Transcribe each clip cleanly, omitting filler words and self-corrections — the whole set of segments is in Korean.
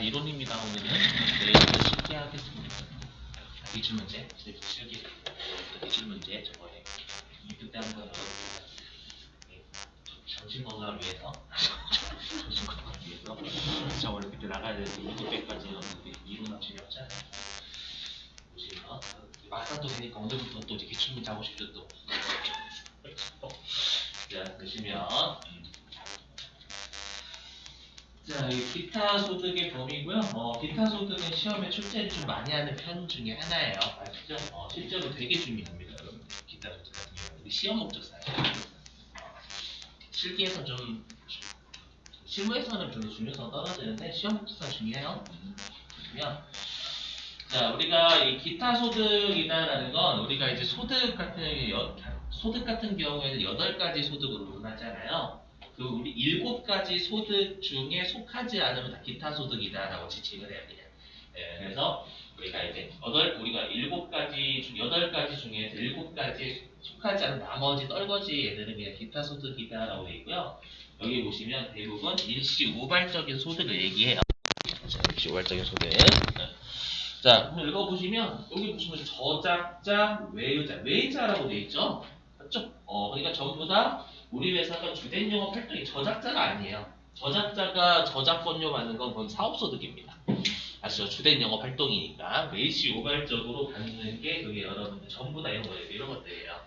이론입니다. 오늘은 내일부터 쉽게 하겠습니다. 기출문제, 실기, 기출문제 저번에 유튜브 때 한번 여러분들 정신 건강을 위해서 정신 건강을 위해서 저번에 그때 나가야 되는데 유튜브까지 여러분들 이론 합치기 없잖아요. 보시면 막상 또 되니까 오늘부터 또 이제 기출문제 하고 싶죠 또. 자 보시면. 자, 이 기타 소득의 범위고요. 기타 소득은 시험에 출제를 좀 많이 하는 편 중에 하나예요. 아시죠? 실제로 되게 중요합니다, 여러분. 기타 소득 같은 경우는 우리 시험 목적사예요. 실기에서 좀 실무에서는 별로 중요성 떨어지는데 시험 목적사 중요해요. 그러면 자, 우리가 이 기타 소득이다라는 건 우리가 이제 소득 같은 경우에는 8가지 소득으로 분하잖아요. 그 우리 7가지 소득 중에 속하지 않으면 다 기타 소득이다라고 지칭을 해야 돼요. 예, 그래서 우리가 이제 우리가 8가지 중에 7가지 속하지 않은 나머지 떨거지 얘들은 그냥 기타 소득이다라고 되어 있고요. 여기 보시면 대부분 일시 우발적인 소득을 얘기해요. 일시 우발적인 소득. 자, 한번 읽어보시면 여기 보시면 저작자, 외자라고 되어 있죠. 맞죠? 그러니까 전부 다 우리 회사가 주된 영업 활동이 저작자가 아니에요. 저작자가 저작권료 받는 건 그건 사업소득입니다. 아시죠? 주된 영업 활동이니까 일시 우발적으로 받는 게 그게 여러분들 전부 다 이런 것들이에요.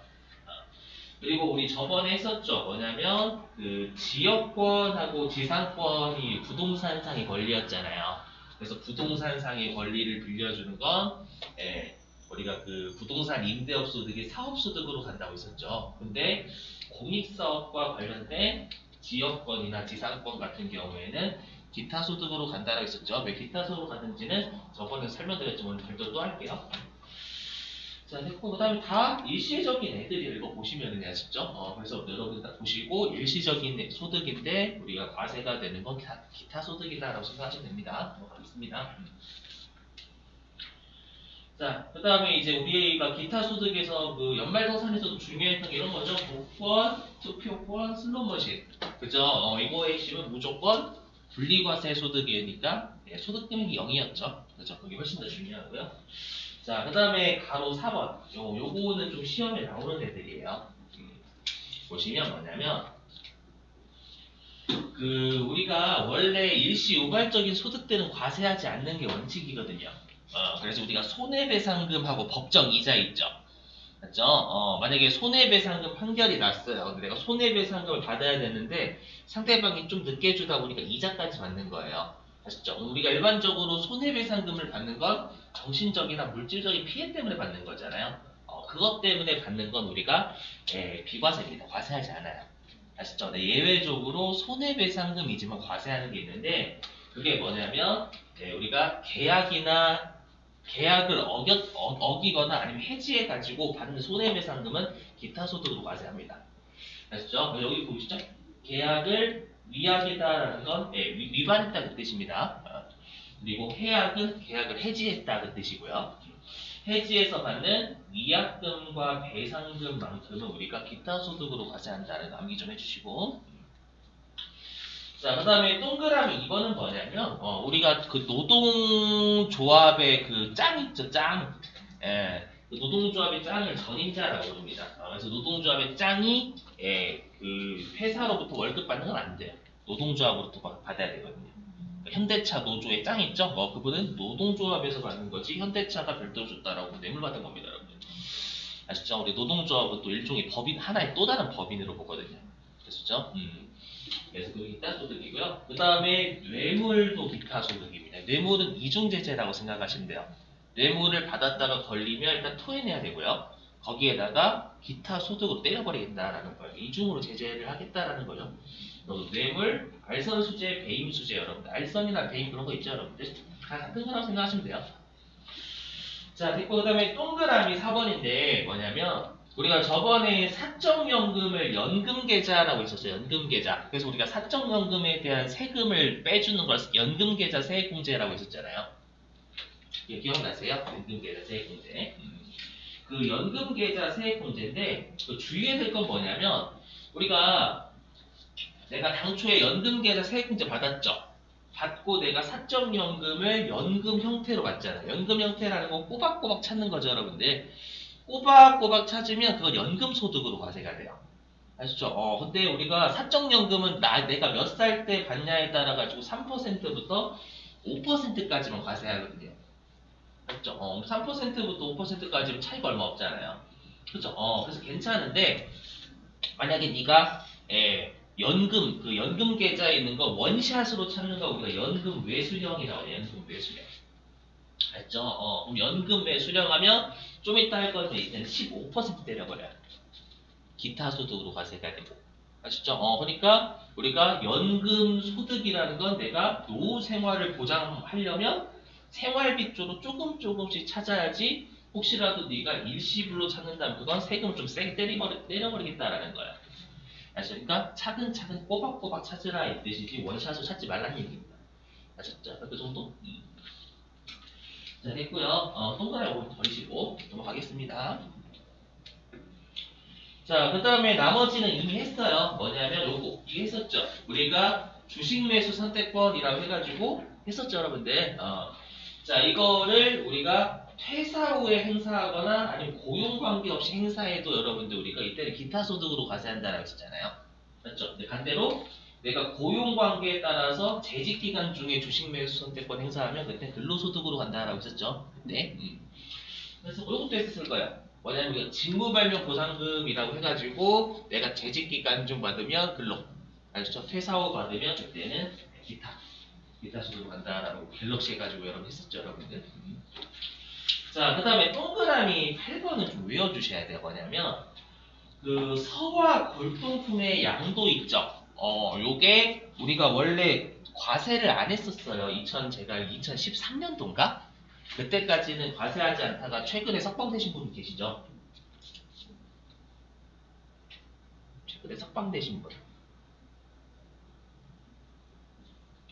그리고 우리 저번에 했었죠. 뭐냐면 그 지역권하고 지상권이 부동산상의 권리였잖아요. 그래서 부동산상의 권리를 빌려주는 건 우리가 그 부동산 임대업 소득이 사업 소득으로 간다고 했었죠. 근데 공익사업과 관련된 지역권이나 지상권 같은 경우에는 기타 소득으로 간다고 했었죠. 왜 기타 소득으로 가는지는 저번에 설명드렸지만 별도 또 할게요. 자, 됐고, 그 다음에 다 일시적인 애들이 읽어보시면은 아시죠? 그래서 여러분 딱 보시고, 일시적인 소득인데, 우리가 과세가 되는 건 기타 소득이다라고 생각하시면 됩니다. 가겠습니다. 자, 그 다음에 이제 우리가 기타 소득에서 그 연말정산에서도 중요했던 게 이런 거죠. 복권, 투표권, 슬롯머신. 그죠? 이거의 핵심은 무조건 분리과세 소득이니까, 소득 금액이 0이었죠. 그죠? 그게 훨씬 더 중요하고요. 자, 그 다음에 가로 4번. 요거는 좀 시험에 나오는 애들이에요. 보시면 뭐냐면, 우리가 원래 일시 우발적인 소득들은 과세하지 않는 게 원칙이거든요. 그래서 우리가 손해배상금하고 법정이자 있죠. 맞죠? 만약에 손해배상금 판결이 났어요. 근데 내가 손해배상금을 받아야 되는데 상대방이 좀 늦게 주다 보니까 이자까지 받는 거예요. 아시죠? 우리가 일반적으로 손해배상금을 받는 건 정신적이나 물질적인 피해 때문에 받는 거잖아요. 그것 때문에 받는 건 우리가 비과세입니다. 과세하지 않아요. 아시죠? 네, 예외적으로 손해배상금이지만 과세하는 게 있는데 그게 뭐냐면 우리가 계약을 어기거나 아니면 해지해가지고 받는 손해배상금은 기타 소득으로 과세합니다. 아시죠? 여기 보시죠? 계약을 위약이다라는 건 위반했다 그 뜻입니다. 그리고 해약은 계약을 해지했다 그 뜻이고요. 해지해서 받는 위약금과 배상금만큼은 우리가 기타 소득으로 과세한다는 거 암기 좀 해주시고. 자, 그 다음에 동그라미 2번은 뭐냐면, 우리가 그 노동조합의 그 짱 있죠, 짱. 그 노동조합의 짱을 전임자라고 부릅니다. 그래서 노동조합의 짱이, 그 회사로부터 월급 받는 건 안 돼요. 노동조합으로부터 받아야 되거든요. 현대차 노조의 짱 있죠? 그분은 노동조합에서 받는 거지, 현대차가 별도로 줬다라고 뇌물 받은 겁니다, 여러분. 아시죠? 우리 노동조합은 또 일종의 법인, 하나의 또 다른 법인으로 보거든요. 아시죠? 그래서 그 기타 소득이고요. 그 다음에 뇌물도 기타 소득입니다. 뇌물은 이중제재라고 생각하시면 돼요. 뇌물을 받았다가 걸리면 일단 토해내야 되고요. 거기에다가 기타 소득으로 때려버리겠다라는 거예요. 이중으로 제재를 하겠다라는 거죠. 뇌물, 알선 수재, 배임 수재 여러분들. 알선이나 배임 그런 거 있죠 여러분들. 다 같은 거라고 생각하시면 돼요. 자, 됐고 그 다음에 동그라미 4번인데 뭐냐면 우리가 저번에 사적연금을 연금계좌라고 있었어요. 연금계좌. 그래서 우리가 사적연금에 대한 세금을 빼주는 걸 연금계좌 세액공제라고 했었잖아요. 기억나세요? 연금계좌 세액공제. 그 연금계좌 세액공제인데 그 주의해야 될 건 뭐냐면 우리가 내가 당초에 연금계좌 세액공제 받았죠. 받고 내가 사적연금을 연금 형태로 받잖아. 연금 형태라는 건 꼬박꼬박 찾는 거죠, 여러분들. 꼬박꼬박 찾으면 그건 연금소득으로 과세가 돼요. 아시죠? 근데 우리가 사적연금은 내가 몇 살 때 받냐에 따라 가지고 3%부터 5%까지만 과세하거든요. 맞죠? 3%부터 5%까지는 차이가 얼마 없잖아요. 그죠? 그래서 괜찮은데 만약에 네가 연금 그 연금 계좌에 있는 거 원샷으로 찾는 거 우리가 연금 외수령이라고 해요. 연금 외수령. 알죠? 그럼 연금 외수령하면 좀 이따 할 거는 이제는 15% 때려버려요. 기타 소득으로 과세가 되고. 아시죠? 그러니까 우리가 연금 소득이라는 건 내가 노후 생활을 보장하려면 생활비 쪽으로 조금씩 찾아야지 혹시라도 네가 일시불로 찾는다면 그건 세금을 좀 세게 때려버리겠다라는 거야. 아시죠? 그러니까 차근차근 꼬박꼬박 찾으라 이 뜻이지 원샷으로 찾지 말라는 얘기입니다. 아셨죠? 그 정도? 자, 됐고요. 동그라미 버리시고 넘어가겠습니다. 자, 그 다음에 나머지는 이미 했어요. 뭐냐면 요거 이거 했었죠. 우리가 주식 매수 선택권이라고 해가지고 했었죠, 여러분들. 자, 이거를 우리가 퇴사 후에 행사하거나 아니면 고용 관계 없이 행사해도 여러분들 우리가 이때는 기타 소득으로 과세한다라고 했었잖아요. 맞죠? 근데 반대로 내가 고용 관계에 따라서 재직 기간 중에 주식 매수 선택권 행사하면 그때 근로소득으로 간다라고 했었죠. 네. 그래서 이것도 했을 거예요. 뭐냐면 직무발령 보상금이라고 해가지고 내가 재직 기간 중 받으면 근로, 알죠? 퇴사 후 받으면 그때는 기타 수로 간다라고 갤럭시 해가지고 여러분 했었죠, 여러분들. 자, 그 다음에 동그라미 8번은 좀 외워주셔야 돼요. 뭐냐면 그 서화 골동품의 양도 있죠. 요게 우리가 원래 과세를 안 했었어요. 제가 2013년도인가? 그때까지는 과세하지 않다가 최근에 석방되신 분 계시죠? 최근에 석방되신 분.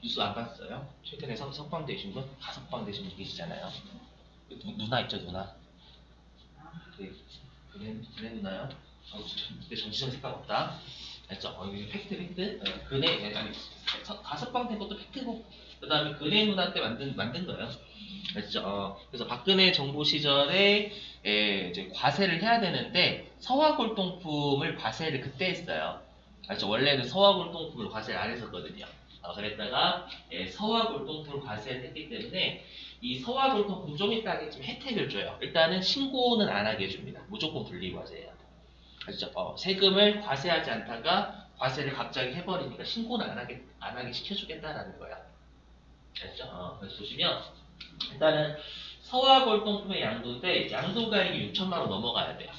뉴스 안 봤어요? 최근에 석방되신 분? 가석방되신 분 계시잖아요. 누나 있죠, 누나? 그래 누나요? 근데 정치적 생각 없다. 알죠? 이게 팩트. 아니, 가석방된 것도 팩트고, 그 다음에 근혜 누나 때 만든 거예요. 알죠? 그래서 박근혜 정부 시절에 이제 과세를 해야 되는데 서화골동품을 과세를 그때 했어요. 알죠? 원래는 서화골동품을 과세를 안 했었거든요. 그랬다가 서화골동품을 과세를 했기 때문에 이 서화골동품 좀 이따 좀 혜택을 줘요. 일단은 신고는 안 하게 해줍니다. 무조건 분리과세예요. 아시죠? 세금을 과세하지 않다가 과세를 갑자기 해버리니까 신고는 안 하게 시켜주겠다라는 거야. 알죠? 그래서 보시면 일단은 서화골동품의 양도인데 양도가액이 6천만 원 넘어가야 돼요.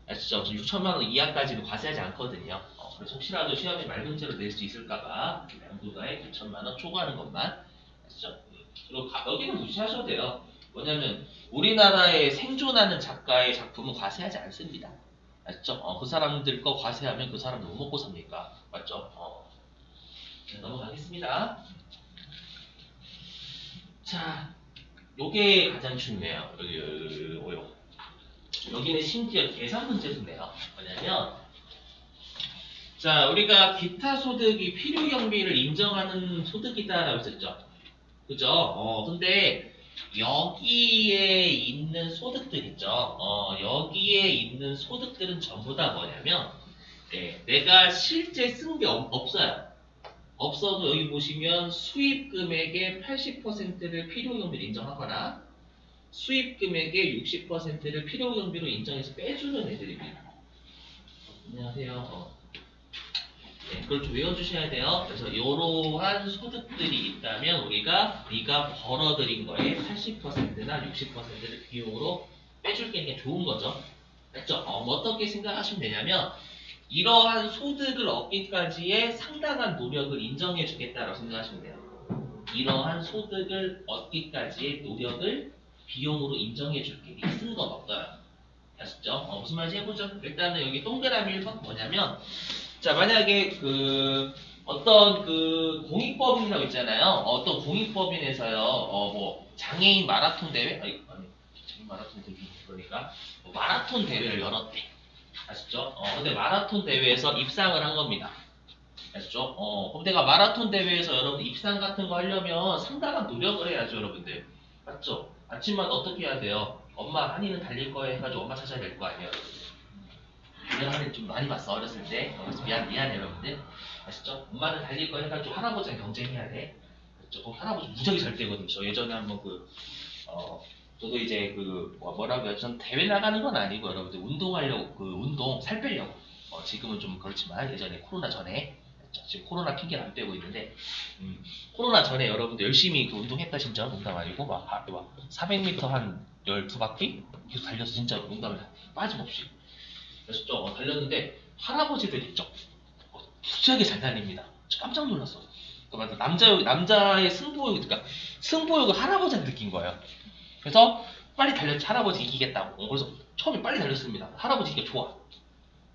아시죠? 6천만 원 이하까지는 과세하지 않거든요. 그래서 혹시라도 시험에 맑은 채로 낼 수 있을까봐 양도가액 6천만 원 초과하는 것만 아시죠? 그리고 여기는 무시하셔도 돼요. 뭐냐면 우리나라에 생존하는 작가의 작품은 과세하지 않습니다. 맞죠? 그 사람들 거 과세하면 그 사람 뭐 먹고 삽니까? 맞죠? 자, 넘어가겠습니다. 자, 요게 가장 중요해요. 여기는 심지어 계산 문제도 내요. 뭐냐면, 자, 우리가 기타 소득이 필요 경비를 인정하는 소득이다라고 했었죠. 그죠? 근데 여기에 있는 소득들 있죠. 여기에 있는 소득들은 전부 다 뭐냐면, 내가 실제 쓴 게 없어요. 없어도 여기 보시면 수입 금액의 80%를 필요 경비로 인정하거나 수입 금액의 60%를 필요 경비로 인정해서 빼주는 애들입니다. 안녕하세요. 그걸 좀 외워주셔야 돼요. 그래서 이러한 소득들이 있다면 우리가 네가 벌어들인 거에 80%나 60%를 비용으로 빼줄 게 좋은 거죠. 맞죠? 어떻게 생각하시면 되냐면 이러한 소득을 얻기까지의 상당한 노력을 인정해 주겠다라고 생각하시면 돼요. 이러한 소득을 얻기까지의 노력을 비용으로 인정해 줄게. 쓴 건 없어요. 아시죠? 무슨 말인지 해보죠. 일단은 여기 동그라미 1번 뭐냐면 자, 만약에 어떤 공익법인이라고 있잖아요. 어떤 공익법인에서요, 뭐, 장애인 마라톤 대회? 장애인 마라톤 대회, 그러니까, 뭐 마라톤 대회를 열었대. 아시죠? 근데 마라톤 대회에서 입상을 한 겁니다. 아시죠? 그럼 내가 마라톤 대회에서 여러분 입상 같은 거 하려면 상당한 노력을 해야죠, 여러분들. 맞죠? 아침마다 어떻게 해야 돼요? 엄마 한이는 달릴 거에 해가지고 엄마 찾아야 될 거 아니에요, 여러분들. 내가 한이 좀 많이 봤어, 어렸을 때. 그래서 미안해, 여러분들. 아시죠? 엄마는 달릴 거 해가지고 할아버지랑 경쟁해야 돼. 그렇죠? 그럼 할아버지 무지하게 잘 뛰거든요. 저 예전에 한번 저도 이제 뭐라고 해요? 전 대회 나가는 건 아니고 여러분들 운동하려고 운동 살 빼려고 지금은 좀 그렇지만 예전에 코로나 전에 지금 코로나 핑계는 안 빼고 있는데 코로나 전에 여러분들 열심히 운동했다 진짜 농담 아니고 막 400m 한 12바퀴 계속 달려서 진짜 농담을 빠짐없이 그래서 달렸는데 할아버지들 있죠 무지하게 잘 달립니다. 저 깜짝 놀랐어. 그러니까 남자의 승부욕을 할아버지한테 느낀 거예요. 그래서 빨리 달렸지 할아버지 이기겠다고. 그래서 처음에 빨리 달렸습니다. 할아버지 이게 좋아.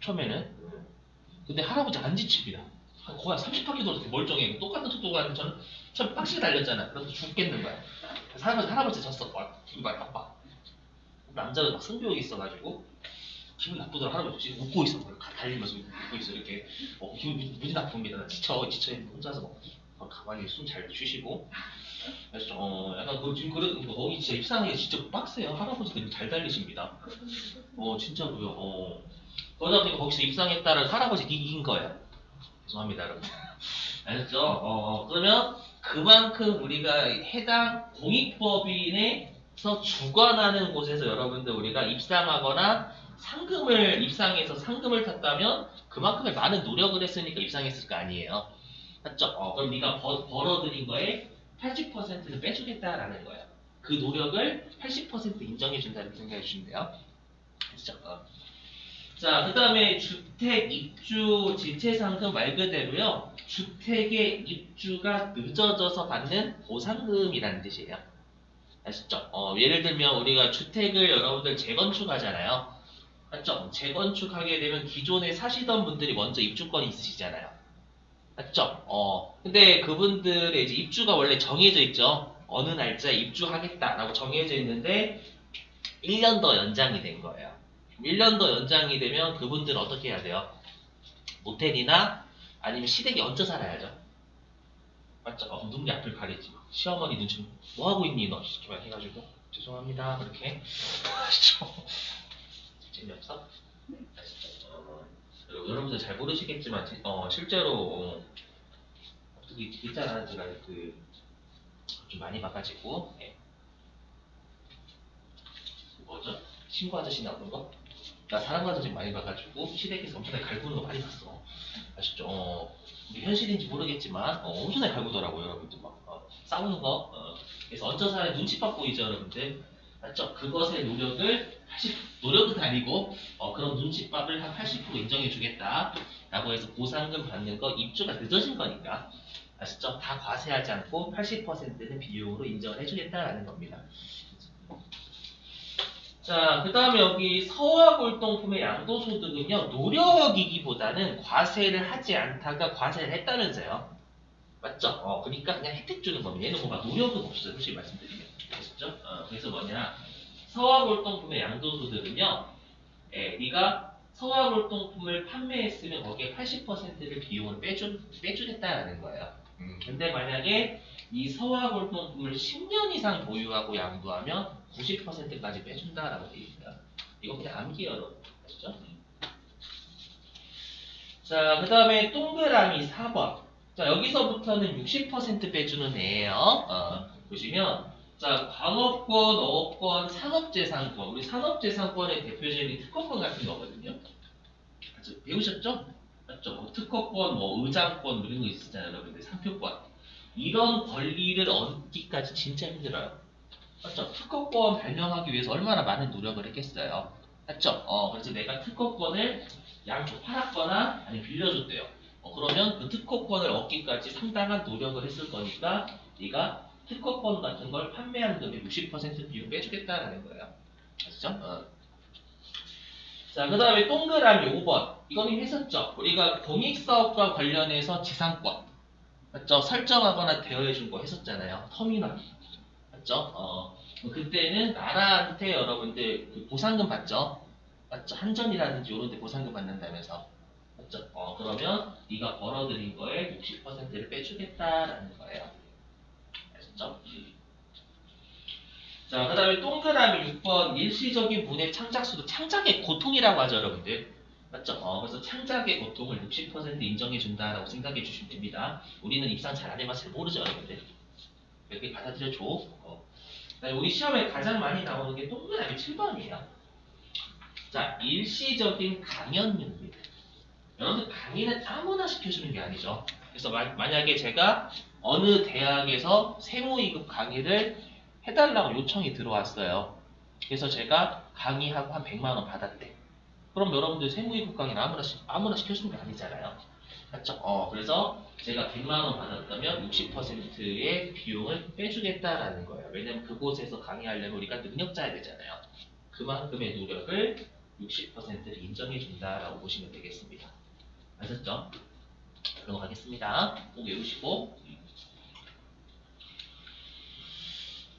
처음에는. 근데 할아버지 안 지칩니다. 거의 30바퀴 돌아서 멀쩡해. 똑같은 속도가 아니라 저는 처음 빡시게 달렸잖아. 그래서 죽겠는 거야. 그래서 할아버지 졌어. 기분 많이 나빠. 남자는 막 승부욕이 있어가지고 기분 나쁘더라. 할아버지 지금 웃고 있어. 달리면서 웃고 있어. 이렇게 기분 무지 나쁩니다. 나 지쳐 혼자서 가만히 숨 잘 쉬시고 그래서 약간 지금 거기 진짜 입상하기가 진짜 빡세요. 할아버지들이 잘 달리십니다. 진짜로요. 그러다 보니까 거기서 입상했다는 할아버지 이긴 거예요. 죄송합니다, 여러분. 알았죠? 그러면 그만큼 우리가 해당 공익법인에서 주관하는 곳에서 여러분들 우리가 입상하거나 입상해서 상금을 탔다면 그만큼의 많은 노력을 했으니까 입상했을 거 아니에요. 맞죠? 그럼 네가 벌어들인 거에 80%는 빼주겠다라는 거예요. 그 노력을 80% 인정해준다는 생각해 주시면 돼요. 그렇죠? 자, 그 다음에 주택 입주 지체상금 말 그대로요. 주택의 입주가 늦어져서 받는 보상금이라는 뜻이에요. 아시죠? 예를 들면 우리가 주택을 여러분들 재건축하잖아요. 맞죠? 재건축하게 되면 기존에 사시던 분들이 먼저 입주권이 있으시잖아요. 맞죠? 근데 그분들의 이제 입주가 원래 정해져 있죠. 어느 날짜에 입주하겠다라고 정해져 있는데 1년 더 연장이 된 거예요. 1년 더 연장이 되면 그분들은 어떻게 해야 돼요? 모텔이나 아니면 시댁에 얹혀 살아야죠. 맞죠? 눈이 앞을 가리지. 시어머니 눈치 뭐 하고 있니 너? 이렇게 해가지고 죄송합니다. 그렇게 재미없어? 여러분들 잘 모르시겠지만 실제로 어떻게 있잖아 제가 좀 많이 봐가지고 뭐죠? 친구 아저씨 나오는 거? 나 사람 아저씨 많이 봐가지고 시댁에서 엄청나게 갈구는 거 많이 봤어. 아시죠? 이게 현실인지 모르겠지만 엄청나게 갈구더라고요 여러분들 막 싸우는 거. 그래서 얹혀서 눈치밥 보이죠 여러분들. 맞죠? 그것의 노력은 아니고 그런 눈치밥을 한 80% 인정해주겠다 라고 해서 보상금 받는 거 입주가 늦어진 거니까 아시죠? 다 과세하지 않고 80%는 비용으로 인정을 해주겠다라는 겁니다. 자, 그 다음에 여기 서화골동품의 양도소득은요, 노력이기보다는 과세를 하지 않다가 과세를 했다면서요. 맞죠? 그러니까 그냥 혜택 주는 겁니다. 얘는 뭐가 노력은 없어요. 솔직히 말씀드리면. 아시죠? 그래서 뭐냐. 서화골동품의 양도소득은요, 네가 서화골동품을 판매했으면 거기에 80%를 비용을 빼주겠다라는 거예요. 근데 만약에 이 서화골동품을 10년 이상 보유하고 양도하면 90%까지 빼준다라고 되어 있어요. 이거 그냥 암기어로 아시죠? 자, 그 다음에 동그라미 4번. 자, 여기서부터는 60% 빼주는 애예요. 보시면 자, 광업권, 어업권, 산업재산권. 우리 산업재산권의 대표적인 특허권 같은 거거든요. 배우셨죠? 맞죠? 특허권, 의장권 이런 거 있었잖아요, 여러분들. 상표권. 이런 권리를 얻기까지 진짜 힘들어요. 맞죠? 특허권 발명하기 위해서 얼마나 많은 노력을 했겠어요. 맞죠? 그래서 내가 특허권을 양쪽 팔았거나 아니면 빌려줬대요. 그러면 그 특허권을 얻기까지 상당한 노력을 했을 거니까 네가 특허권 같은 걸 판매하는 금액 60% 비용 빼주겠다라는 거예요. 아시죠? 자, 그 다음에 동그라미 5번. 이거는 했었죠. 우리가 공익사업과 관련해서 지상권. 맞죠? 설정하거나 대여해준 거 했었잖아요. 터미널. 맞죠? 그때는 나라한테 여러분들 보상금 받죠? 맞죠? 한전이라든지 이런 데 보상금 받는다면서. 맞죠? 그러면 네가 벌어들인 거에 60%를 빼주겠다라는 거예요. 알겠죠? 자, 그 다음에 동그라미 6번 일시적인 분의 창작수도 창작의 고통이라고 하죠, 여러분들. 맞죠? 그래서 창작의 고통을 60% 인정해준다라고 생각해 주시면 됩니다. 우리는 입상 잘하는 맛을 모르죠, 여러분들. 이렇게 받아들여줘. 그다음에 우리 시험에 가장 많이 나오는 게 동그라미 7번이에요. 자, 일시적인 강연입니다. 여러분들 강의는 아무나 시켜주는 게 아니죠. 그래서 만약에 제가 어느 대학에서 세무2급 강의를 해달라고 요청이 들어왔어요. 그래서 제가 강의하고 한 100만 원 받았대. 그럼 여러분들 세무2급 강의는 아무나 시켜주는 게 아니잖아요. 맞죠? 그래서 제가 100만 원 받았다면 60%의 비용을 빼주겠다라는 거예요. 왜냐면 그곳에서 강의하려면 우리가 능력자야 되잖아요. 그만큼의 노력을 60%를 인정해준다라고 보시면 되겠습니다. 아셨죠? 넘어가겠습니다. 꼭 외우시고.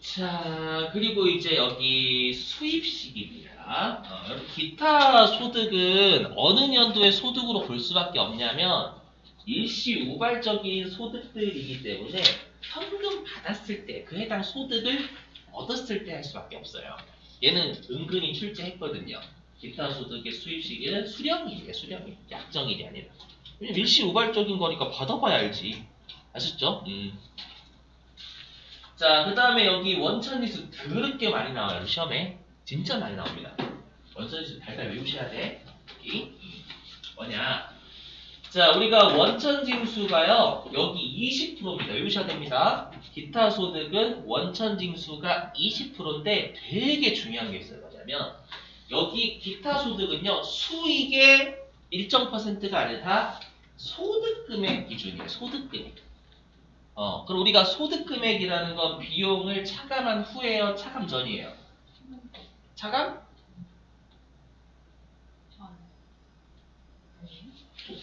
자, 그리고 이제 여기 수입식입니다. 여러분, 기타 소득은 어느 년도의 소득으로 볼 수밖에 없냐면 일시 우발적인 소득들이기 때문에 현금 받았을 때 그 해당 소득을 얻었을 때 할 수밖에 없어요. 얘는 은근히 출제했거든요. 기타 소득의 수입식은 수령일이에요. 수령일. 약정일이 아니라. 왜냐면 일시 우발적인 거니까 받아봐야 알지. 아셨죠? 자, 그 다음에 여기 원천지수 더럽게 많이 나와요. 시험에. 진짜 많이 나옵니다. 원천지수 달달 외우셔야 돼. 여기. 뭐냐. 자, 우리가 원천징수가요. 여기 20%입니다. 외우셔야 됩니다. 기타 소득은 원천징수가 20%인데 되게 중요한 게 있어요. 뭐냐면 여기 기타 소득은요. 수익의 일정 퍼센트가 아니라 소득금액 기준이에요. 소득금액. 그럼 우리가 소득금액이라는 건 비용을 차감한 후에요, 차감 전이에요? 차감?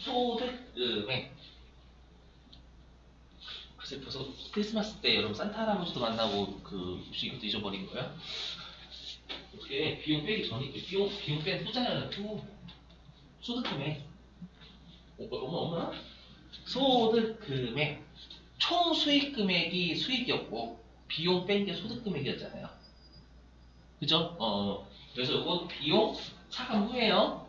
소득금액. 글쎄 벌써 크리스마스 때 여러분 산타 할아버지도 만나고 그 음식도 잊어버린 거야? 이렇게 비용 빼기 전이 비용 뺀 후잖아요. 후. 소득금액. 어머. 소득금액. 총 수익 금액이 수익이었고 비용 뺀 게 소득 금액이었잖아요. 그죠? 그래서 이건 비용 차감 후에요.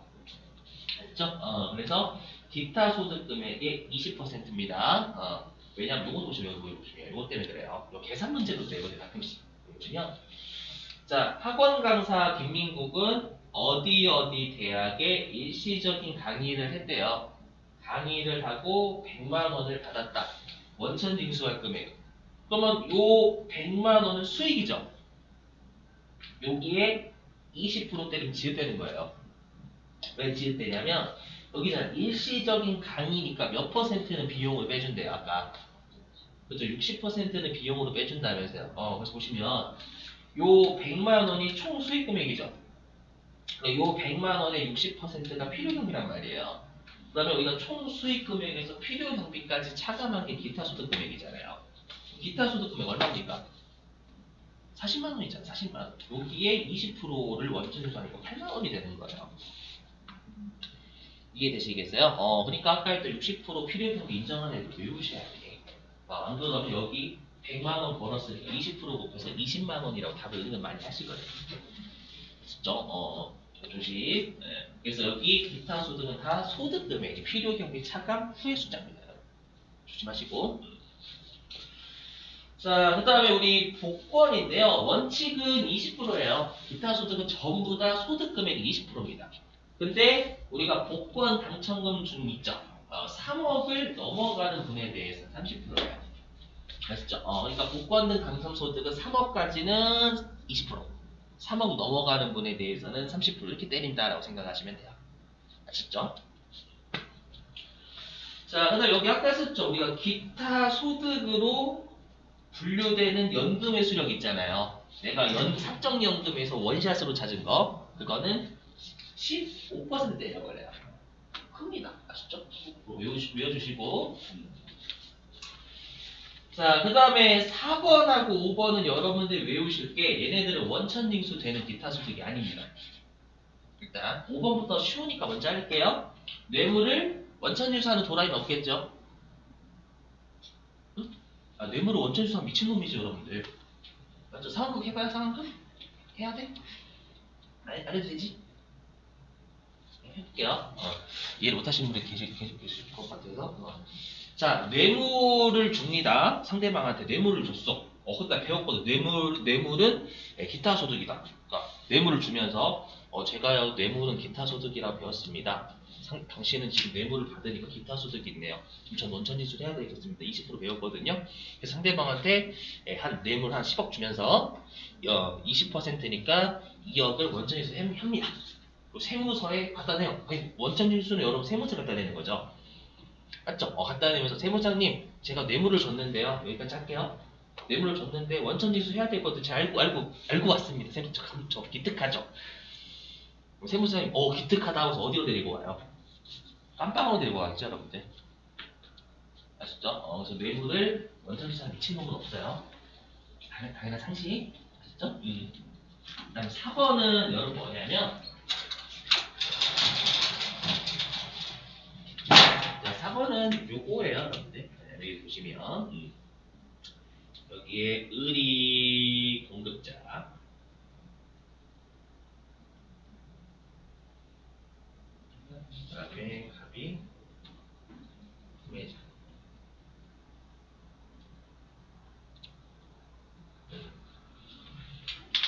알죠? 그래서 기타 소득 금액의 20%입니다. 왜냐면 요거 보시면 요거 때문에 그래요. 요 계산 문제도 내거든요. 가끔씩 보시면. 자, 학원 강사 김민국은 어디 대학에 일시적인 강의를 했대요. 강의를 하고 100만 원을 받았다. 원천 징수할 금액. 그러면 요 100만 원은 수익이죠. 여기에 20%대를 지읒되는 거예요. 왜 지읒되냐면 여기는 일시적인 강의니까 몇 퍼센트는 비용을 빼준대요. 아까. 그죠? 60%는 비용으로 빼준다면서요. 그래서 보시면 요 100만 원이 총 수익 금액이죠. 요 100만 원의 60%가 필요금이란 말이에요. 그다음에 우리가 총 수익 금액에서 필요 경비까지 차감한 게 기타 소득 금액이잖아요. 기타 소득 금액 얼마입니까? 40만 원이잖아. 40만 원. 여기에 20%를 원천에서 하니까 8만 원이 되는 거예요. 이해되시겠어요? 그러니까 아까 했던 60% 필요 경비 인정한 애들 외우셔야 돼. 안 그러면 여기 100만 원 벌었으니까 20% 곱해서 20만 원이라고 답을 은근 많이 하시거든요. 그죠? 조심. 네. 그래서 여기 기타 소득은 다 소득 금액이 필요 경비 차감 후의 숫자입니다. 조심하시고. 자, 그 다음에 우리 복권인데요. 원칙은 20%예요. 기타 소득은 전부 다 소득 금액이 20%입니다. 근데 우리가 복권 당첨금 중 있죠. 3억을 넘어가는 분에 대해서 30%예요. 아시죠? 그러니까 복권 등 당첨 소득은 3억까지는 20%. 3억 넘어가는 분에 대해서는 30% 이렇게 때린다라고 생각하시면 돼요. 아셨죠? 자, 그 다음 여기 아까 했었죠. 우리가 기타 소득으로 분류되는 연금의 수령 있잖아요. 내가 사적연금에서 원샷으로 찾은 거 그거는 15%예요. 원래 큽니다. 아시죠? 외워주시고. 자, 그 다음에 4번하고 5번은 여러분들이 외우실 게 얘네들은 원천징수 되는 기타 소득이 아닙니다. 일단 5번부터 쉬우니까 먼저 할게요. 뇌물을 원천유사는 도라이는 없겠죠? 응? 아, 뇌물을 원천유사 미친놈이지, 여러분들. 맞죠? 상황극 해봐요, 상황극? 해야 돼? 안 해도 되지? 네, 해볼게요. 이해를 못하시는 분이 계실 것 같아서. 자, 뇌물을 줍니다. 상대방한테 뇌물을 줬어. 그때 배웠거든. 뇌물은 기타 소득이다. 그러니까 뇌물을 주면서 제가요 뇌물은 기타 소득이라고 배웠습니다. 당신은 지금 뇌물을 받으니까 기타 소득이 있네요. 그럼 전 원천지수를 해야 되겠습니다. 20% 배웠거든요. 그래서 상대방한테 뇌물 한 10억 주면서 20%니까 2억을 원천지수 합니다. 세무서에 갖다 내요. 원천지수는 여러분 세무서에 갖다 내는 거죠. 맞죠? 갖다 내면서 세무장님 제가 뇌물을 줬는데요. 여기까지 할게요. 뇌물을 줬는데 원천지수 해야 되거든. 제가 알고 왔습니다. 세무장 저 기특하죠? 세무장님 기특하다 하고서 어디로 데리고 와요? 깜빵으로 데리고 가겠죠 여러분들? 아시죠? 그래서 뇌물을 원천지수한 미친놈은 없어요. 당연한 상식. 아시죠? 그 다음에 4번은 여러분 뭐냐면 4번은 요거예요 여러분들. 여기 보시면 여기에 을이 공급자, 그 다음에 갑이 구매자.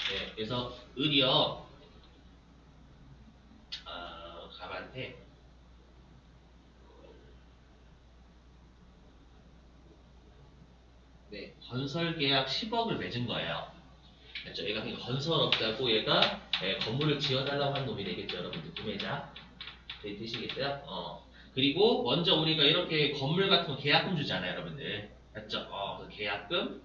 네, 그래서 을이요 갑한테 건설 계약 10억을 맺은 거예요. 그렇죠? 얘가 건설업자고 얘가 건물을 지어달라고 한 놈이 되겠죠, 여러분들. 구매자. 되시겠어요? 그리고 먼저 우리가 이렇게 건물 같은 거 계약금 주잖아요, 여러분들. 맞죠? 그 계약금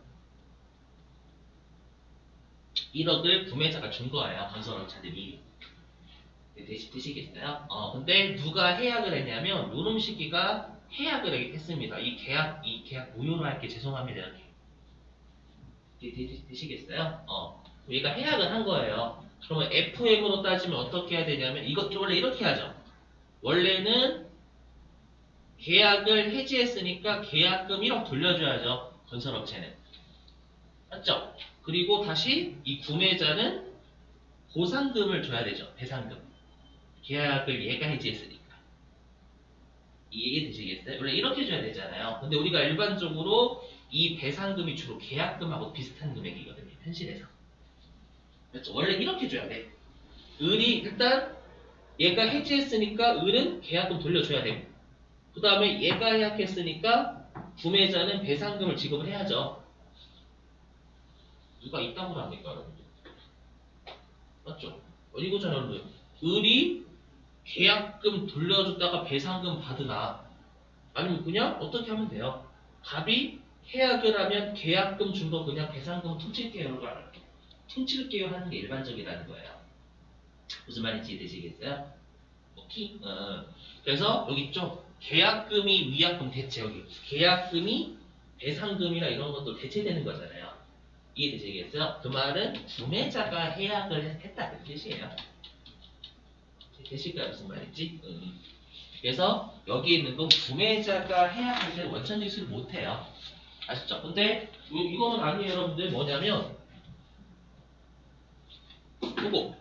1억을 구매자가 준 거예요, 건설업자들이. 되시겠어요? 근데 누가 해약을 했냐면, 요놈 시기가 해약을 했습니다. 이 계약 무효로 할게 죄송합니다, 이렇게. 되시겠어요? 얘가 해약을 한 거예요. 그러면 FM으로 따지면 어떻게 해야 되냐면, 이것 원래 이렇게 하죠. 원래는 계약을 해지했으니까 계약금 1억 돌려줘야죠. 건설업체는. 맞죠? 그리고 다시 이 구매자는 보상금을 줘야 되죠. 배상금. 계약을 얘가 해지했으니까. 이해가 되시겠어요? 원래 이렇게 줘야 되잖아요. 근데 우리가 일반적으로 이 배상금이 주로 계약금하고 비슷한 금액이거든요. 현실에서. 그렇죠? 원래 이렇게 줘야 돼. 을이 일단 얘가 해지했으니까 을은 계약금 돌려줘야 되고, 그 다음에 얘가 해약했으니까 구매자는 배상금을 지급을 해야죠. 누가 이따구로 합니까, 여러분들? 맞죠? 이거잖아요, 여러분. 을이 계약금 돌려줬다가 배상금 받으나, 아니면 그냥 어떻게 하면 돼요? 갑이 계약을 하면 계약금 준 거 그냥 배상금 퉁칠게요 하는 게 일반적이라는 거예요. 무슨 말인지 이해되시겠어요? 오케이? 그래서 여기 있죠? 계약금이 위약금 대체, 여기 계약금이 배상금이나 이런 것도 대체되는 거잖아요. 이해되시겠어요? 그 말은 구매자가 해약을 했다는 뜻이에요. 되실까요? 무슨 말인지? 그래서 여기 있는 건 구매자가 해약할 때 원천지수를 못해요. 아시죠? 근데 이거는 아니에요, 여러분들. 뭐냐면 이거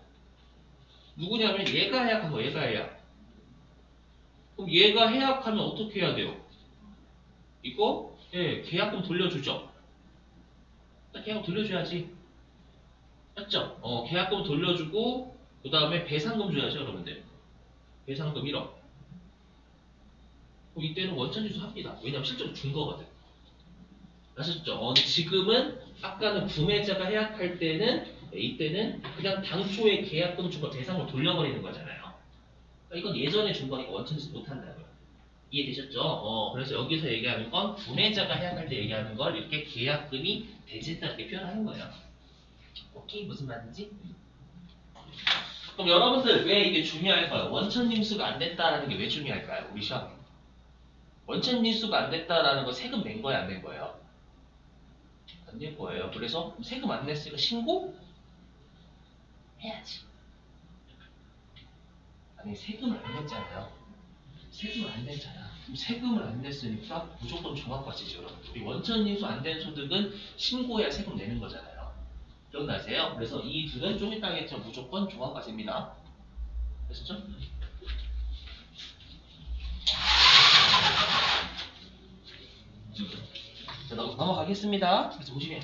누구냐면 얘가 해약한 거, 얘가 해약. 그럼 얘가 해약하면 어떻게 해야 돼요? 이거 계약금 돌려주죠. 계약금 돌려줘야지. 맞죠? 계약금 돌려주고 그 다음에 배상금 줘야죠, 여러분들. 배상금 1억. 이때는 원천지수 합니다. 왜냐면 실제로 준 거거든. 아셨죠? 근데 지금은 아까는 구매자가 해약할 때는 이때는 그냥 당초에 계약금 준 거 대상으로 돌려버리는 거잖아요. 그러니까 이건 예전에 준 거니까 원천지수 못한다고요. 이해되셨죠? 그래서 여기서 얘기하는 건 구매자가 해약할 때 얘기하는 걸 이렇게 계약금이 대체했다 이렇게 표현하는 거예요. 오케이? 무슨 말인지? 그럼 여러분들 왜 이게 중요할까요? 원천징수가 안 됐다라는 게 왜 중요할까요? 우리 시험에. 원천징수가 안 됐다라는 거 세금 낸 거야, 안 낸 거예요? 안 낼 거예요. 그래서 세금 안 냈으니까 신고? 해야지. 아니, 세금을 안 냈잖아요. 세금을 안 냈잖아. 그럼 세금을 안 냈으니까 무조건 종합과세죠, 여러분. 우리 원천인수 안 된 소득은 신고해야 세금 내는 거잖아요. 기억나세요? 그래서 이 둘은 좀 이따 하겠죠. 무조건 종합과세입니다. 됐죠? 자, 넘어가겠습니다. 그래서 보시면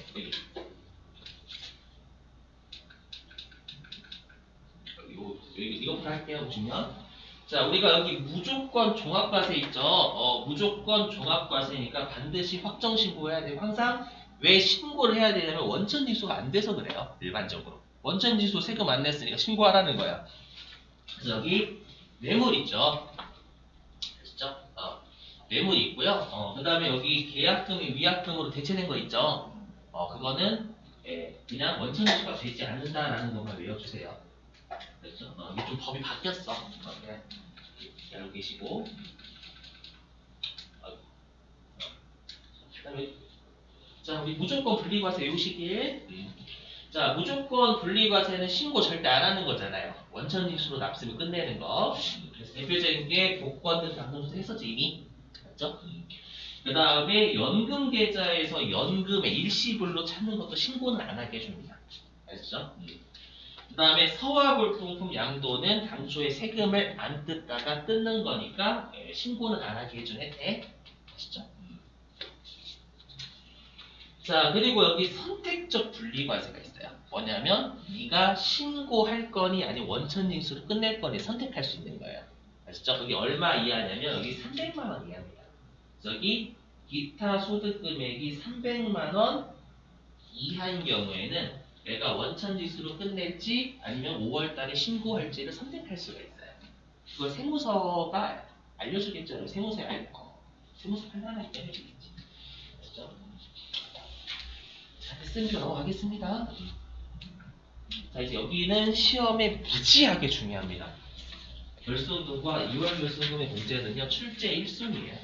여기 이거부터 할게요. 보시면 자, 우리가 여기 무조건 종합과세 있죠. 무조건 종합과세니까 반드시 확정 신고해야 돼요. 항상 왜 신고를 해야 되냐면 원천지수가 안 돼서 그래요. 일반적으로 원천지수 세금 안 냈으니까 신고하라는 거야. 그래서 여기 뇌물 있죠. 됐죠? 뇌물이 있고요. 그 다음에 여기 계약금이 위약금으로 대체된 거 있죠. 그거는 그냥 원천지수가 되지 않는다라는 것만 외워주세요. 그렇죠? 이게 좀 법이 바뀌었어. 그냥 알고 계시고. 그다음에 자, 우리 무조건 분리과세 외우시길. 자, 무조건 분리과세는 신고 절대 안 하는 거잖아요. 원천징수로 납습을 끝내는 거. 그래서 대표적인 게 복권 등 당선서 했었지 이미. 맞죠? 그 다음에 연금 계좌에서 연금의 일시불로 찾는 것도 신고는 안 하게 해줍니다. 알죠? 그 다음에 서화불통품 양도는 당초에 세금을 안 뜯다가 뜯는 거니까 신고는 안 하게 해준 혜택. 아시죠? 자, 그리고 여기 선택적 분리과세가 있어요. 뭐냐면 네가 신고할 거니 아니면 원천징수로 끝낼 거니 선택할 수 있는 거예요. 아시죠? 그게 얼마 이하냐면 여기 300만 원 이하입니다. 여기 기타 소득 금액이 300만 원 이하인 경우에는 내가 원천징수로 끝낼지 아니면 5월 달에 신고할지를 선택할 수가 있어요. 그걸 세무서가 알려주겠죠. 세무서에 알고. 세무서 판단할 때 해주겠지. 아시죠? 자, 됐으니까 넘어가겠습니다. 자, 이제 여기는 시험에 무지하게 중요합니다. 결손금과 2월 결손금의 문제는요, 출제 1순위예요.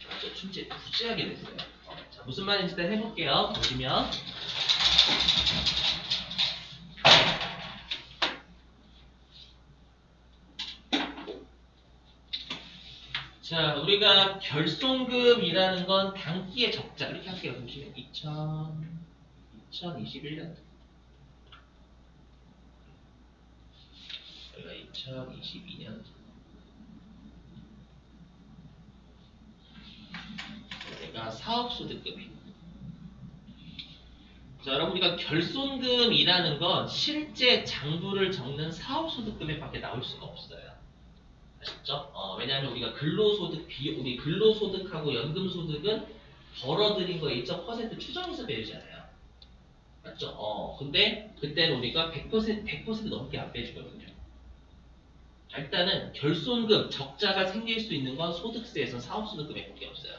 맞죠? 출제 무지하게 됐어요. 자, 무슨 말인지 일단 해볼게요. 보시면. 자, 우리가 결손금이라는 건 단기의 적자. 이렇게 할게요. 보시면 2021년. 여기가 2022년. 여기가 사업소득금이. 자, 여러분 우리가 결손금이라는 건 실제 장부를 적는 사업소득금액밖에 나올 수가 없어요. 아셨죠? 왜냐하면 우리가 근로소득 우리 근로소득하고 연금소득은 벌어들인 거 1.% 추정해서 배우잖아요. 맞죠? 근데 그때는 우리가 100% 넘게 안 빼주거든요. 일단은 결손금 적자가 생길 수 있는 건 소득세에서 사업소득금액밖에 없어요.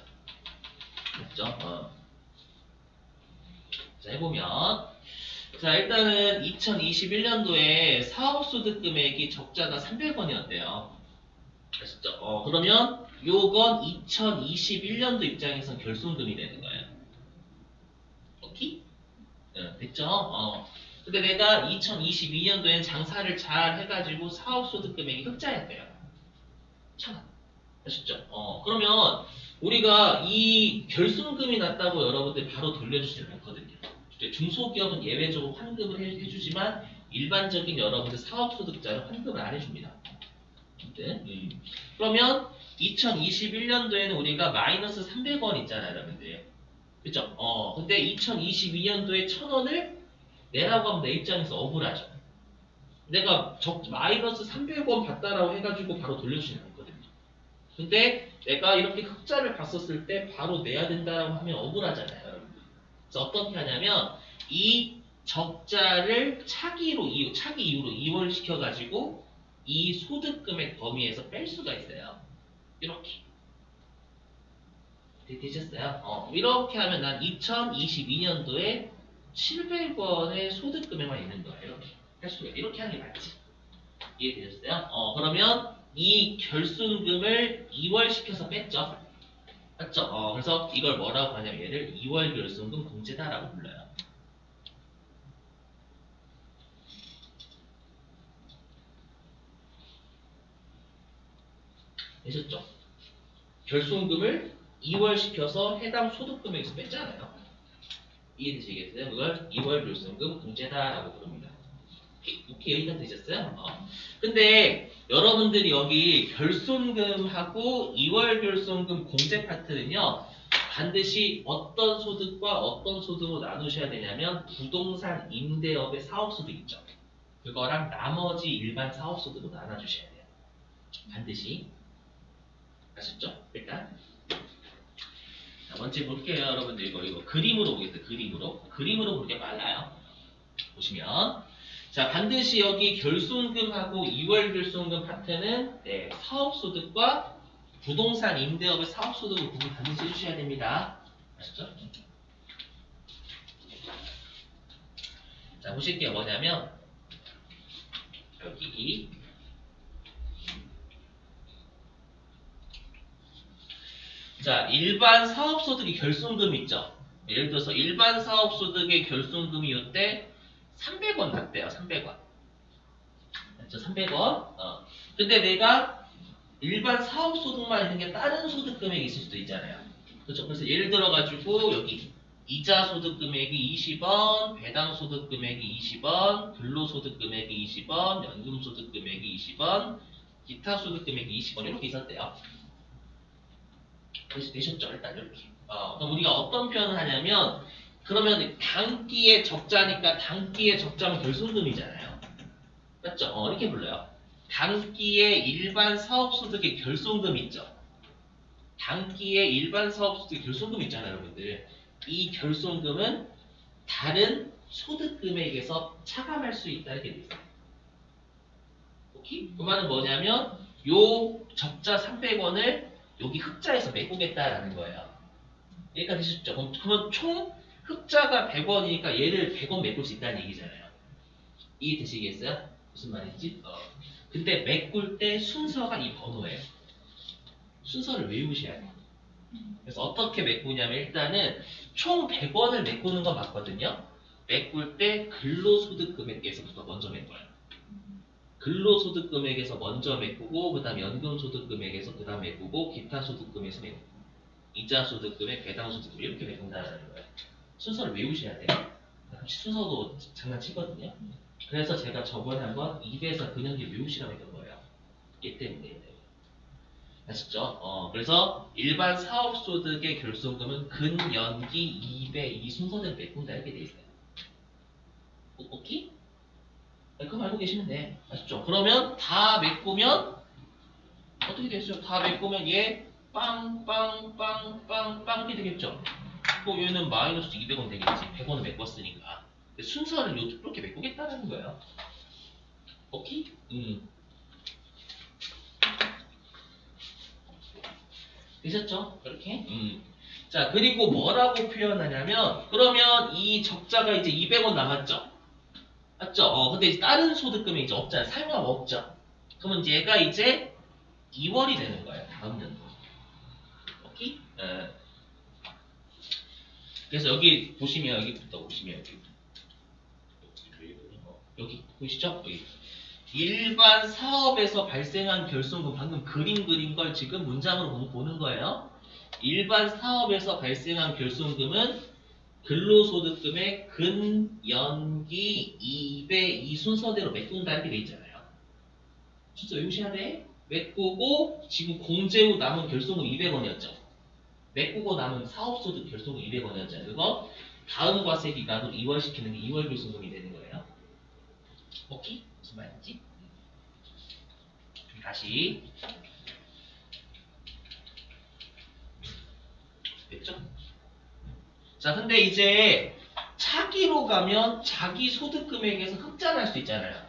맞죠? 자, 해보면 자, 일단은 2021년도에 사업소득 금액이 적자가 300원이었대요. 아시죠? 그러면 요건 2021년도 입장에선 결손금이 되는 거예요. 오케이? 됐죠? 근데 내가 2022년도엔 장사를 잘 해가지고 사업소득 금액이 흑자였대요. 1,000원. 아셨죠? 그러면 우리가 이 결손금이 났다고 여러분들 바로 돌려주지는 않거든요. 중소기업은 예외적으로 환급을 해주지만 일반적인 여러분들 사업소득자는 환급을 안 해줍니다. 네. 그러면 2021년도에는 우리가 마이너스 300원 있잖아요, 여러분들. 그죠? 근데 2022년도에 1,000원을 내라고 하면 내 입장에서 억울하죠. 내가 마이너스 300원 받다라고 해가지고 바로 돌려주지는 않거든요. 근데 내가 이렇게 흑자를 봤었을 때 바로 내야 된다라고 하면 억울하잖아요, 여러분. 그래서 어떻게 하냐면 이 적자를 차기 이후로 이월시켜가지고 이 소득금액 범위에서 뺄 수가 있어요. 이렇게. 되셨어요? 이렇게 하면 난 2022년도에 700원의 소득금액만 있는 거예요. 이렇게 할 수가 이렇게 하는 게 맞지. 이해되셨어요? 그러면 이 결손금을 2월시켜서 뺐죠. 맞죠? 그래서 이걸 뭐라고 하냐면 얘를 2월 결손금 공제다라고 불러요. 되셨죠? 결손금을 이월시켜서 해당 소득금액에서 뺐잖아요. 이해되시겠어요? 그걸 이월 결손금 공제다라고 부릅니다. 오케이, 여기까지 되셨어요? 근데 여러분들이 여기 결손금하고 이월 결손금 공제 파트는요, 반드시 어떤 소득과 어떤 소득으로 나누셔야 되냐면 부동산 임대업의 사업소득 있죠. 그거랑 나머지 일반 사업소득으로 나눠주셔야 돼요. 반드시. 아셨죠? 일단 자, 먼저 볼게요. 여러분들 이거 그림으로 보겠습니다. 그림으로 보는 게 빨라요. 보시면 자, 반드시 여기 결손금하고 이월 결손금 파트는 네, 사업소득과 부동산 임대업의 사업소득을 구분 반드시 해주셔야 됩니다. 아시죠? 자, 보실게요. 뭐냐면 여기 자, 일반 사업소득의 결손금 있죠? 예를 들어서 일반 사업소득의 결손금이 이때 300원 났대요. 300원. 맞죠? 300원. 근데 내가 일반 사업소득만 있는 게 다른 소득 금액이 있을 수도 있잖아요. 그렇죠? 그래서 예를 들어가지고 여기 이자 소득 금액이 20원, 배당 소득 금액이 20원, 근로소득 금액이 20원, 연금 소득 금액이 20원, 기타 소득 금액이 20원 이렇게 있었대요. 되셨죠? 일단 이렇게. 그럼 우리가 어떤 표현을 하냐면 그러면 단기의 적자니까 단기의 적자면 결손금이잖아요. 맞죠? 이렇게 불러요. 단기의 일반 사업소득의 결손금 있죠. 단기의 일반 사업소득의 결손금 있잖아요, 여러분들. 이 결손금은 다른 소득금액에서 차감할 수 있다 이렇게 돼 있어요. 오케이? 그 말은 뭐냐면 요 적자 300원을 여기 흑자에서 메꾸겠다라는 거예요. 여기까지 되셨죠? 그러면 총 흑자가 100원이니까 얘를 100원 메꿀 수 있다는 얘기잖아요. 이해되시겠어요? 무슨 말인지? 근데 메꿀 때 순서가 이 번호예요. 순서를 외우셔야 돼요. 그래서 어떻게 메꾸냐면 일단은 총 100원을 메꾸는 건 맞거든요. 메꿀 때 근로소득 금액에서부터 먼저 메꿔요. 근로소득 금액에서 먼저 메꾸고 그 다음 연금소득 금액에서 그 다음 메꾸고 기타 소득 금액에서 메꾸고 이자 소득 금액, 배당 소득 금액 이렇게 메꾼다는 거예요. 순서를 외우셔야 돼요. 순서도 장난치거든요. 그래서 제가 저번에 한번 입에서 근연기 외우시라고 했던 거예요. 얘 때문에. 아시죠? 그래서 일반 사업소득의 결손금은 근연기 2배 이 순서대로 메꾼다 이렇게 돼 있어요. 오케이? 그거 알고 계시면 돼. 아시죠? 그러면 다 메꾸면 어떻게 되죠? 다 메꾸면 얘 빵빵빵빵빵 이렇게 되겠죠? 또 얘는 마이너스 200원 되겠지. 100원을 메꿨으니까. 순서를 이렇게 메꾸겠다는 거예요. 오케이? 되셨죠? 이렇게? 자, 그리고 뭐라고 표현하냐면, 그러면 이 적자가 이제 200원 남았죠? 맞죠? 근데 이제 다른 소득금이 이제 없잖아요. 사용하면 없죠? 그러면 얘가 이제 2월이 되는 거예요. 다음 연도. 오케이? 그래서 여기 보시면, 여기부터 보시면, 여기 보이시죠? 여기. 일반 사업에서 발생한 결손금 방금 그림 그린 걸 지금 문장으로 보는 거예요. 일반 사업에서 발생한 결손금은 근로소득금의 근, 연기, 2배 이 순서대로 메꾼다 이렇게 돼 있잖아요. 순서 외우셔야 돼. 메꾸고 지금 공제 후 남은 결손금 200원이었죠. 메꾸고 남은 사업소득 결손금 200원이었잖아요. 그거 다음 과세 기간으로 2월 시키는 게 2월 결손금이 되는 거예요. 오케이? 무슨 말인지? 다시 됐죠? 자, 근데 이제 차기로 가면 자기 소득 금액에서 흑자 날 수 있잖아요.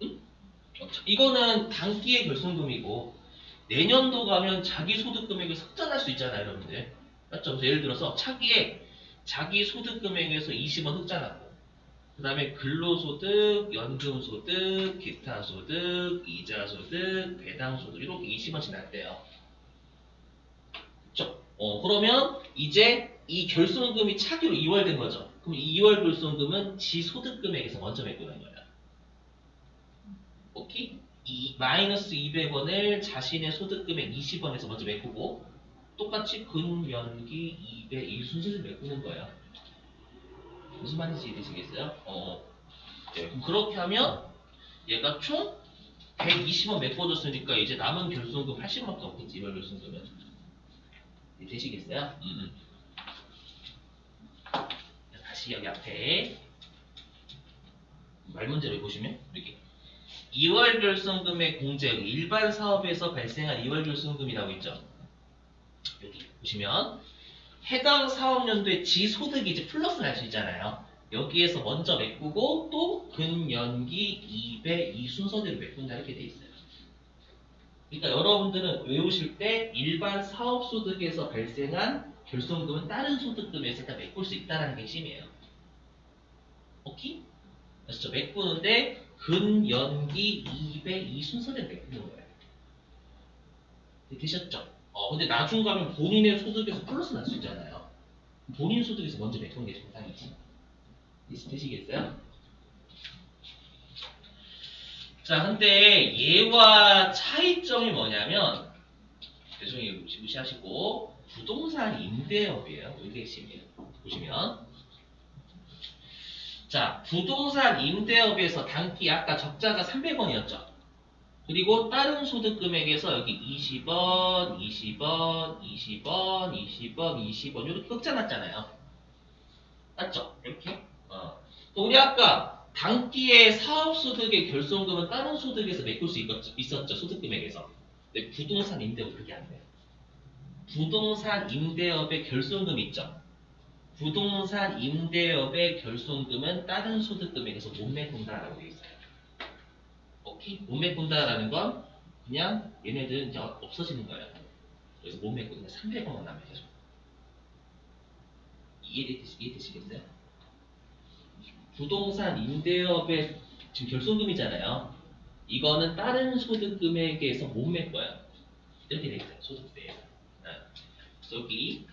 응? 이거는 단기의 결손금이고 내년도 가면 자기 소득 금액에서 흑자 날 수 있잖아요, 여러분들. 맞죠? 그래서 예를 들어서 차기에 자기 소득 금액에서 20원 흑자 났고 그 다음에 근로소득, 연금소득, 기타소득, 이자소득, 배당소득 이렇게 20원씩 났대요. 그쵸? 그러면 이제 이 결손금이 차기로 2월 된 거죠. 그럼 2월 결손금은 지 소득금액에서 먼저 메꾸는 거예요. 오케이? 마이너스 200원을 자신의 소득금액 20원에서 먼저 메꾸고 똑같이 근연기 200 이 순서를 메꾸는 거예요. 무슨 말인지 이해되시겠어요? 네, 그럼 그렇게 하면 얘가 총 120원 메꿔줬으니까 이제 남은 결손금 80원밖에 없겠지. 이월 결손금은. 되시겠어요? 다시 여기 앞에 말 문제를 보시면 여기 2월 결손금의 공제 일반 사업에서 발생한 2월 결손금이라고 있죠. 여기 보시면 해당 사업연도의 지소득이 이제 플러스를 할 수 있잖아요. 여기에서 먼저 메꾸고 또 근연기 2배 이 순서대로 메꾼다 이렇게 돼 있어요. 그러니까 여러분들은 외우실 때 일반 사업소득에서 발생한 결손금은 다른 소득금에서 다 메꿀 수 있다는 게 핵심이에요. 오케이? 그래서 메꾸는데 근연기 2배 이 순서대로 메꾸는 거예요. 되셨죠? 근데 나중 가면 본인의 소득에서 플러스 날 수 있잖아요. 본인 소득에서 먼저 메꾸는 게 정상이지. 되시겠어요? 자, 근데 얘와 차이점이 뭐냐면, 대충 무시하시고, 부동산 임대업이에요. 이게 핵심이에요. 보시면. 자, 부동산 임대업에서 단기 아까 적자가 300원이었죠. 그리고 다른 소득 금액에서 여기 20원, 20원, 20원, 20원, 20원 이렇게 흑자 났잖아요. 맞죠? 이렇게. 우리 아까 단기의 사업소득의 결손금은 다른 소득에서 메꿀 수 있었죠. 소득금액에서. 근데 부동산 임대업 그렇게 안 돼요. 부동산 임대업의 결손금 있죠. 부동산 임대업의 결손금은 다른 소득금액에서 못 메꾼다라고 되어 있어요. 오케이? 못 메꾼다라는 건 그냥 얘네들은 이제 없어지는 거예요. 그래서 못 메꾸는 300원만 남아요. 이해되시겠어요? 부동산 임대업의 지금 결손금이잖아요. 이거는 다른 소득금액에서 못 메꿔요. 이렇게 돼 있어요. 소득세에서. 여기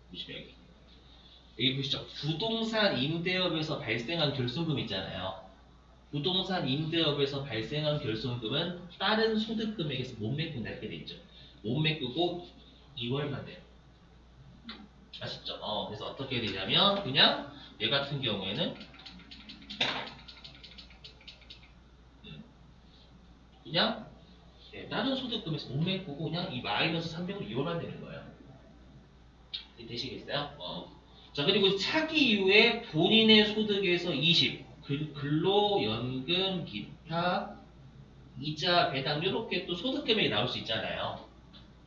보시면 여기 보시죠. 부동산 임대업에서 발생한 결손금 있잖아요. 부동산 임대업에서 발생한 결손금은 다른 소득금액에서 못 메꾼다 이렇게 돼 있죠. 못 메꾸고 2월만 돼요. 아시죠? 그래서 어떻게 되냐면 그냥 얘 같은 경우에는 그냥 다른 소득금에서 못 메꾸고 그냥 이 마이너스 300을 2월만 되는 거예요. 되시겠어요? 자, 그리고 차기 이후에 본인의 소득에서 20 근로연금 기타 이자 배당 이렇게 또 소득금액이 나올 수 있잖아요.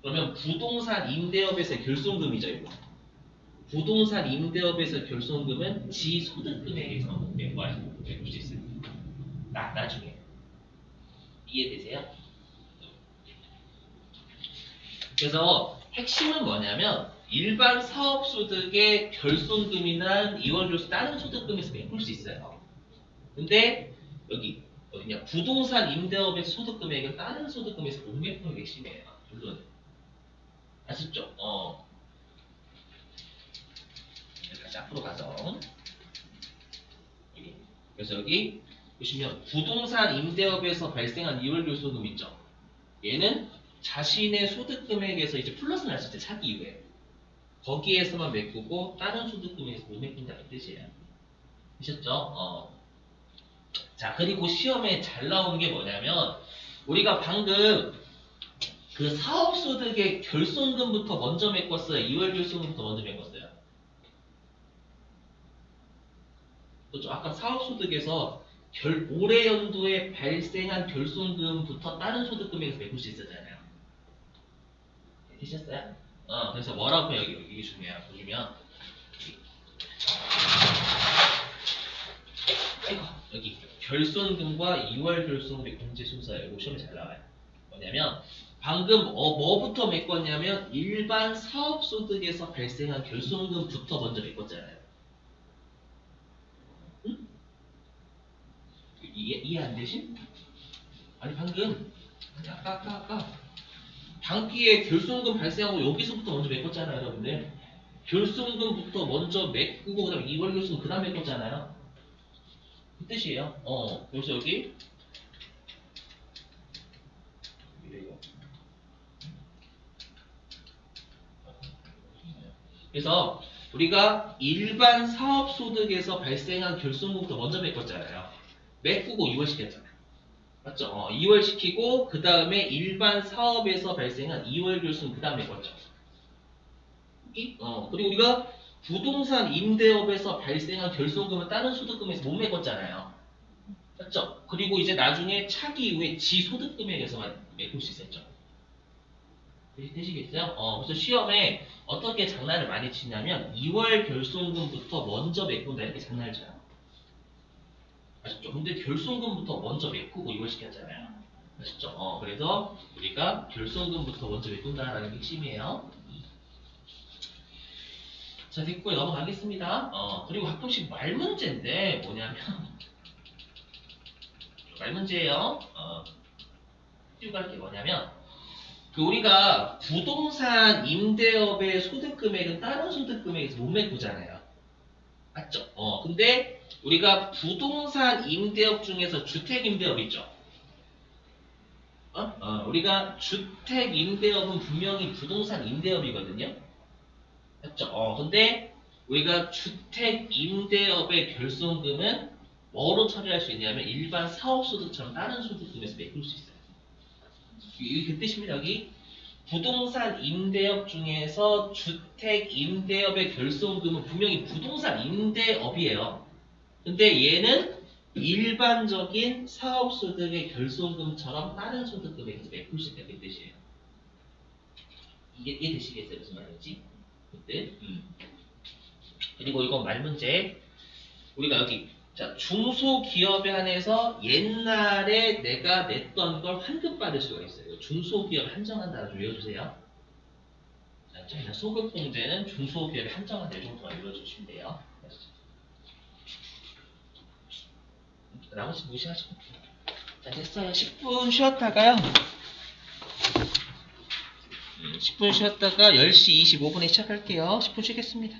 그러면 부동산 임대업에서의 결손금이죠. 이거. 부동산 임대업에서 결손금은 지소득금액에서 메꿀 수 있어요. 나중에. 이해되세요? 그래서 핵심은 뭐냐면 일반 사업소득의 결손금이나 2월 결손 다른 소득금에서 메꿀 수 있어요. 근데 여기 어디냐 부동산 임대업의 소득금액은 다른 소득금에서 못 메꾸는 게 핵심이에요. 물론 아시죠? 다시 앞으로 가서 그래서 여기 보시면 부동산 임대업에서 발생한 2월 결손금 있죠. 얘는 자신의 소득금액에서 이제 플러스 날 수 있죠. 차기 이후에 거기에서만 메꾸고 다른 소득금액에서 못 메꾼다는 뜻이에요. 되셨죠? 자, 그리고 시험에 잘 나오는 게 뭐냐면 우리가 방금 그 사업소득의 결손금부터 먼저 메꿨어요. 2월 결손금부터 먼저 메꿨어요. 그렇죠? 아까 사업소득에서 올해 연도에 발생한 결손금부터 다른 소득금액에서 메꿀 수 있었잖아요. 되셨어요? 그래서 뭐라고 여기 이게 중요해요. 보시면 여기 결손금과 2월 결손금의 공제 순서예요. 이거 시험에 잘 나와요. 뭐냐면 방금 뭐부터 메꿨냐면 일반 사업소득에서 발생한 결손금부터 먼저 메꿨잖아요. 응? 이해 안 되신? 아니 방금 아까 단기에 결손금 발생하고 여기서부터 먼저 메꿨잖아요, 여러분들. 결손금부터 먼저 메꾸고 그다음에 2월 결손금 그다음 메꿨잖아요. 그 뜻이에요. 그래서 여기 이래요. 그래서 우리가 일반 사업소득에서 발생한 결손금부터 먼저 메꿨잖아요. 메꾸고 이월시켰잖아요. 맞죠? 이월시키고 그 다음에 일반 사업에서 발생한 이월 결손 그 다음 메꿨죠. 그리고 우리가 부동산 임대업에서 발생한 결손금은 다른 소득금에서 못 메꿨잖아요. 맞죠? 그리고 이제 나중에 차기 이후에 지소득금액에서만 메꿀 수 있었죠. 되시겠어요? 그래서 시험에 어떻게 장난을 많이 치냐면 2월 결손금부터 먼저 메꾼다 이렇게 장난을 쳐요. 아셨죠? 근데 결손금부터 먼저 메꾸고 2월 시켰잖아요. 아셨죠? 그래서 우리가 결손금부터 먼저 메꾼다라는 게 핵심이에요. 자, 됐고요. 넘어가겠습니다. 그리고 가끔씩 말문제인데 뭐냐면 말문제예요. 띄우고 할게 뭐냐면 그 우리가 부동산 임대업의 소득금액은 다른 소득금액에서 못 메꾸잖아요. 맞죠? 근데 우리가 부동산 임대업 중에서 주택 임대업 있죠? 우리가 주택 임대업은 분명히 부동산 임대업이거든요? 맞죠? 근데 우리가 주택 임대업의 결손금은 뭐로 처리할 수 있냐면 일반 사업소득처럼 다른 소득금에서 메꿀 수 있어요. 이게 그 뜻입니다, 여기. 부동산 임대업 중에서 주택 임대업의 결손금은 분명히 부동산 임대업이에요. 근데 얘는 일반적인 사업소득의 결손금처럼 다른 소득금에서 메꿀 수 있다는 뜻이에요. 이게 되시겠어요? 무슨 말인지? 그때. 그리고 이건 말문제. 우리가 여기 자 중소기업에 한해서 옛날에 내가 냈던 걸 환급받을 수가 있어요. 중소기업 한정한다 좀 외워주세요. 자, 소급공제는 중소기업에 한정한다 이 정도만 외워주시면 돼요. 나머지 무시하시고. 자 됐어요. 10분 쉬었다가요. 10분 쉬었다가 10시 25분에 시작할게요. 10분 쉬겠습니다.